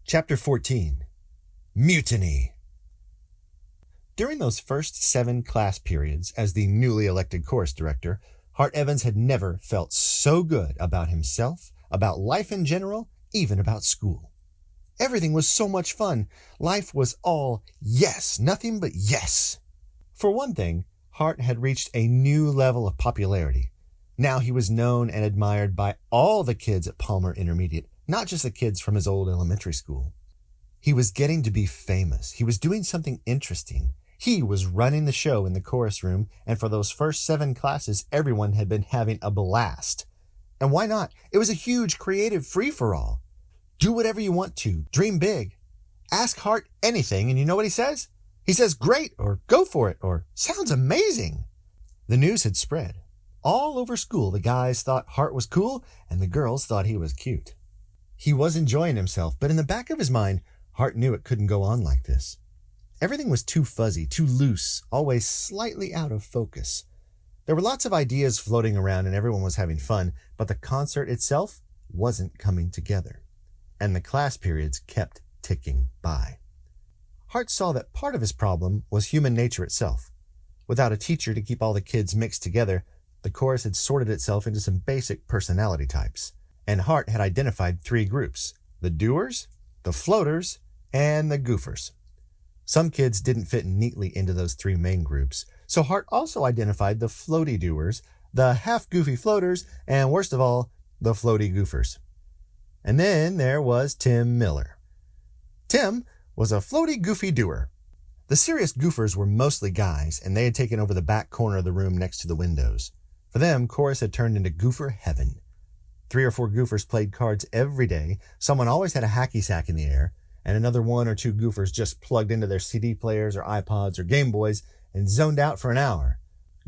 Chapter 14. Mutiny. During those first 7 class periods as the newly elected chorus director, Hart Evans had never felt so good about himself, about life in general, even about school. Everything was so much fun. Life was all yes, nothing but yes. For one thing, Hart had reached a new level of popularity. Now he was known and admired by all the kids at Palmer Intermediate, not just the kids from his old elementary school. He was getting to be famous. He was doing something interesting. He was running the show in the chorus room, and for those first 7 classes, everyone had been having a blast. And why not? It was a huge creative free-for-all. Do whatever you want to. Dream big. Ask Hart anything, and you know what he says? He says, great, or go for it, or sounds amazing. The news had spread. All over school, the guys thought Hart was cool, and the girls thought he was cute. He was enjoying himself, but in the back of his mind, Hart knew it couldn't go on like this. Everything was too fuzzy, too loose, always slightly out of focus. There were lots of ideas floating around and everyone was having fun, but the concert itself wasn't coming together. And the class periods kept ticking by. Hart saw that part of his problem was human nature itself. Without a teacher to keep all the kids mixed together, the chorus had sorted itself into some basic personality types. And Hart had identified 3 groups: the doers, the floaters, and the goofers. Some kids didn't fit neatly into those 3 main groups, so Hart also identified the floaty doers, the half-goofy floaters, and worst of all, the floaty goofers. And then there was Tim Miller. Tim was a floaty goofy doer. The serious goofers were mostly guys, and they had taken over the back corner of the room next to the windows. For them, chorus had turned into goofer heaven. 3 or 4 goofers played cards every day, someone always had a hacky sack in the air, and another 1 or 2 goofers just plugged into their CD players or iPods or Game Boys and zoned out for an hour.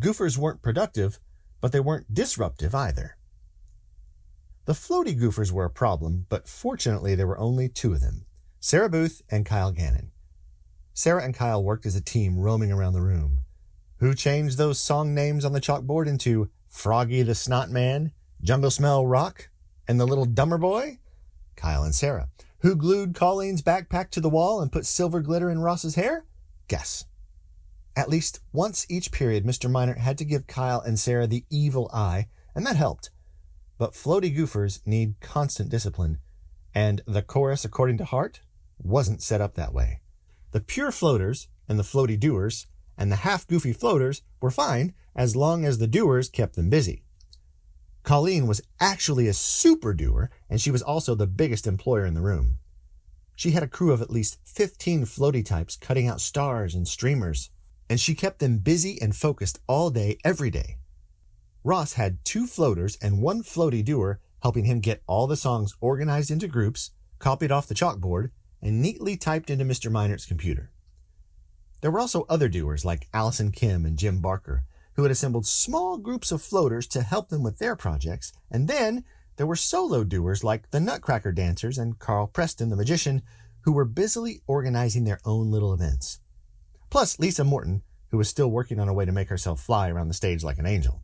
Goofers weren't productive, but they weren't disruptive either. The floaty goofers were a problem, but fortunately there were only 2 of them, Sarah Booth and Kyle Gannon. Sarah and Kyle worked as a team roaming around the room. Who changed those song names on the chalkboard into Froggy the Snot Man, Jungle Smell Rock, and the Little Dumber Boy? Kyle and Sarah. Who glued Colleen's backpack to the wall and put silver glitter in Ross's hair? Guess. At least once each period, Mr. Minor had to give Kyle and Sarah the evil eye, and that helped. But floaty goofers need constant discipline, and the chorus, according to Hart, wasn't set up that way. The pure floaters and the floaty doers and the half-goofy floaters were fine as long as the doers kept them busy. Colleen was actually a super doer, and she was also the biggest employer in the room. She had a crew of at least 15 floaty types cutting out stars and streamers, and she kept them busy and focused all day, every day. Ross had 2 floaters and 1 floaty doer helping him get all the songs organized into groups, copied off the chalkboard, and neatly typed into Mr. Minor's computer. There were also other doers like Allison Kim and Jim Barker, who had assembled small groups of floaters to help them with their projects, and then there were solo doers like the Nutcracker Dancers and Carl Preston the Magician, who were busily organizing their own little events. Plus Lisa Morton, who was still working on a way to make herself fly around the stage like an angel.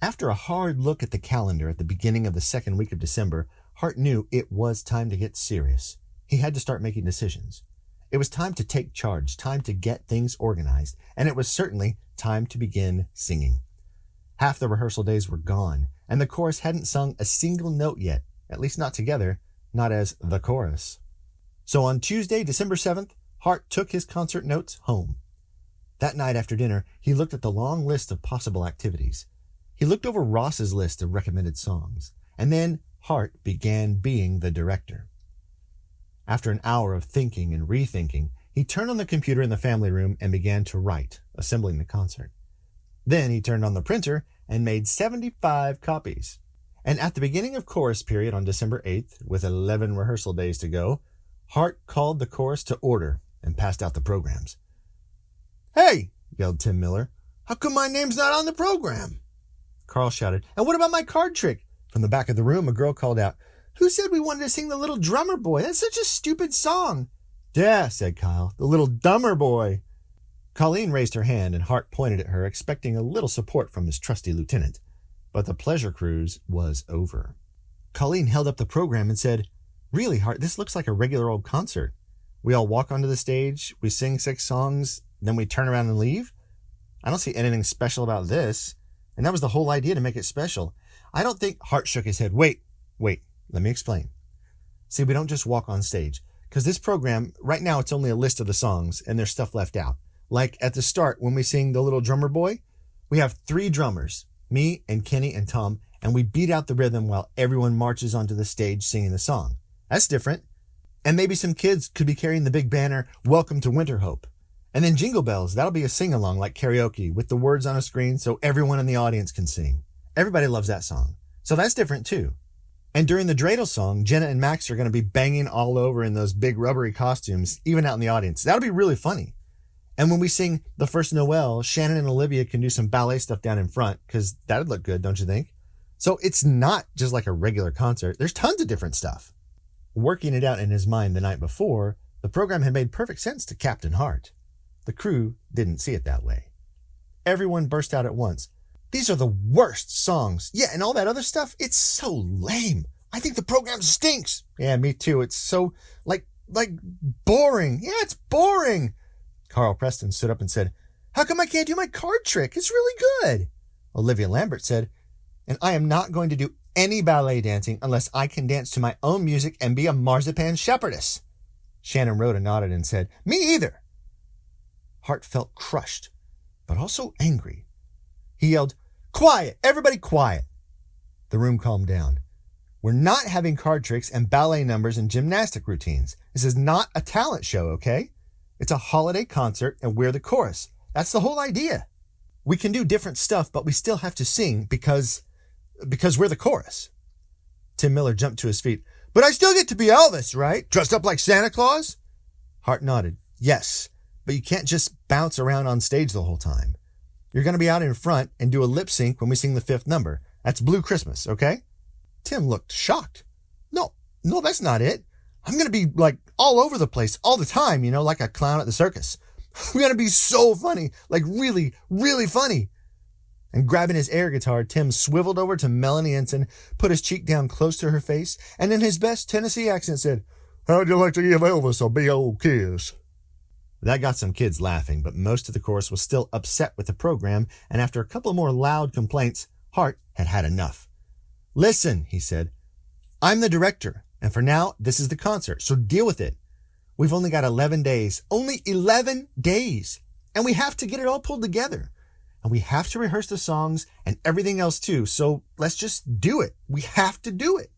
After a hard look at the calendar at the beginning of the 2nd week of December, Hart knew it was time to get serious. He had to start making decisions. It was time to take charge, time to get things organized, and it was certainly time to begin singing. Half the rehearsal days were gone, and the chorus hadn't sung a single note yet, at least not together, not as the chorus. So on Tuesday, December 7th, Hart took his concert notes home. That night after dinner, he looked at the long list of possible activities. He looked over Ross's list of recommended songs, and then Hart began being the director. After an hour of thinking and rethinking, he turned on the computer in the family room and began to write, assembling the concert. Then he turned on the printer and made 75 copies. And at the beginning of chorus period on December 8th, with 11 rehearsal days to go, Hart called the chorus to order and passed out the programs. "Hey!" yelled Tim Miller. "How come my name's not on the program?" Carl shouted, "And what about my card trick?" From the back of the room, a girl called out, "Who said we wanted to sing The Little Drummer Boy? That's such a stupid song." "Yeah," said Kyle, "The Little Dumber Boy." Colleen raised her hand, and Hart pointed at her, expecting a little support from his trusty lieutenant. But the pleasure cruise was over. Colleen held up the program and said, Really, Hart, this looks like a regular old concert. We all walk onto the stage, we sing 6 songs, then we turn around and leave? I don't see anything special about this. And that was the whole idea, to make it special. I don't think... Hart shook his head. Wait, let me explain. See, we don't just walk on stage. Because this program, right now, it's only a list of the songs, and there's stuff left out. Like at the start, when we sing The Little Drummer Boy, we have 3 drummers, me and Kenny and Tom, and we beat out the rhythm while everyone marches onto the stage singing the song. That's different. And maybe some kids could be carrying the big banner, Welcome to Winter Hope. And then Jingle Bells, that'll be a sing-along like karaoke with the words on a screen so everyone in the audience can sing. Everybody loves that song. So that's different too. And during the dreidel song, Jenna and Max are going to be banging all over in those big rubbery costumes, even out in the audience. That'll be really funny. And when we sing The First Noel, Shannon and Olivia can do some ballet stuff down in front, because that'd look good, don't you think? So it's not just like a regular concert. There's tons of different stuff. Working it out in his mind the night before, the program had made perfect sense to Captain Hart. The crew didn't see it that way. Everyone burst out at once. These are the worst songs. Yeah, and all that other stuff, it's so lame. I think the program stinks. Yeah, me too. It's so, like boring. Yeah, it's boring. Carl Preston stood up and said, how come I can't do my card trick? It's really good. Olivia Lambert said, and I am not going to do any ballet dancing unless I can dance to my own music and be a marzipan shepherdess. Shannon Rhoda nodded and said, me either. Hart felt crushed, but also angry. He yelled, quiet, everybody quiet. The room calmed down. We're not having card tricks and ballet numbers and gymnastic routines. This is not a talent show, okay? It's a holiday concert and we're the chorus. That's the whole idea. We can do different stuff, but we still have to sing because we're the chorus. Tim Miller jumped to his feet. But I still get to be Elvis, right? Dressed up like Santa Claus? Hart nodded. Yes. But you can't just bounce around on stage the whole time. You're going to be out in front and do a lip sync when we sing the 5th number. That's Blue Christmas, okay? Tim looked shocked. No, that's not it. I'm going to be like all over the place all the time, like a clown at the circus. I'm going to be so funny, like really, really funny. And grabbing his air guitar, Tim swiveled over to Melanie Ensign, put his cheek down close to her face, and in his best Tennessee accent said, how'd you like to give Elvis a big old kiss? That got some kids laughing, but most of the chorus was still upset with the program, and after a couple more loud complaints, Hart had had enough. Listen, he said, I'm the director, and for now, this is the concert, so deal with it. We've only got 11 days. Only 11 days! And we have to get it all pulled together. And we have to rehearse the songs and everything else too, so let's just do it. We have to do it.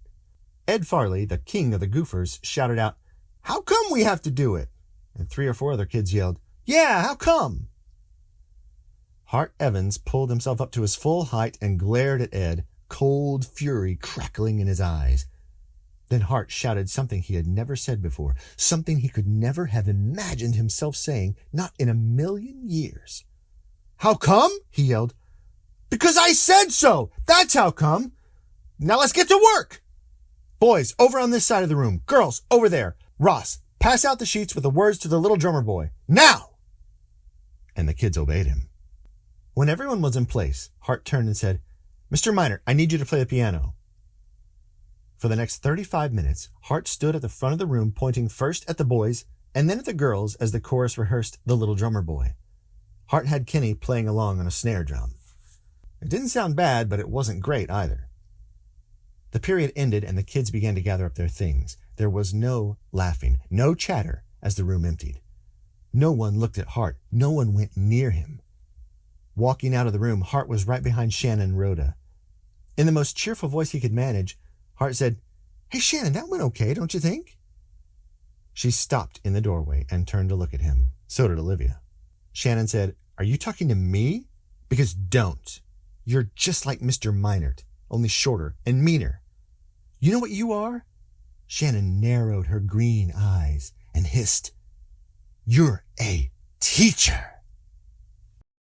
Ed Farley, the king of the goofers, shouted out, how come we have to do it? And 3 or 4 other kids yelled, yeah, how come? Hart Evans pulled himself up to his full height and glared at Ed, cold fury crackling in his eyes. Then Hart shouted something he had never said before, something he could never have imagined himself saying, not in a million years. How come? He yelled. Because I said so! That's how come! Now let's get to work! Boys, over on this side of the room. Girls, over there. Ross, pass out the sheets with the words to the little drummer boy. Now! And the kids obeyed him. When everyone was in place, Hart turned and said, Mr. Minor, I need you to play the piano. For the next 35 minutes, Hart stood at the front of the room pointing first at the boys and then at the girls as the chorus rehearsed The Little Drummer Boy. Hart had Kenny playing along on a snare drum. It didn't sound bad, but it wasn't great either. The period ended and the kids began to gather up their things. There was no laughing, no chatter as the room emptied. No one looked at Hart. No one went near him. Walking out of the room, Hart was right behind Shannon and Rhoda. In the most cheerful voice he could manage, Hart said, Hey, Shannon, that went okay, don't you think? She stopped in the doorway and turned to look at him. So did Olivia. Shannon said, Are you talking to me? Because don't. You're just like Mr. Minert, only shorter and meaner. You know what you are? Shannon narrowed her green eyes and hissed, You're a teacher.